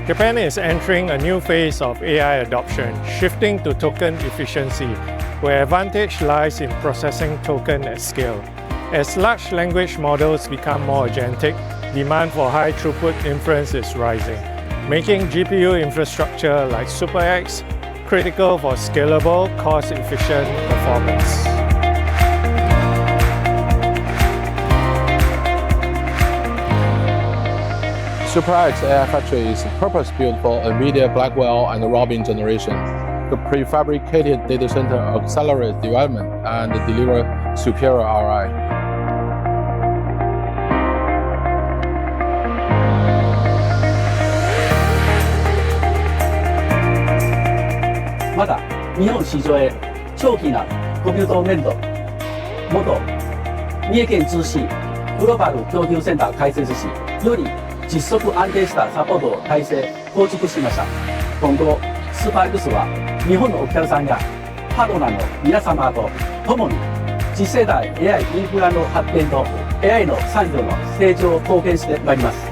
Japan is entering a new phase of AI adoption, shifting to token efficiency, where advantage lies in processing token at scale. As large language models become more agentic, demand for high-throughput inference is rising, making GPU infrastructure like SuperX critical for scalable, cost-efficient performance. SuperX AI Factory is purpose-built for NVIDIA Blackwell and Robin generation. The prefabricated data center accelerates development and deliver superior ROI. また、日本市場へ長期なコミュート面倒、元三重県通信グローバル供給センター開設し、より実測安定したサポート体制構築しました。今後、SuperX は日本のお客さんやパートナーの皆様と共に次世代 AI インフラの発展と AI の産業の成長を貢献してまいります。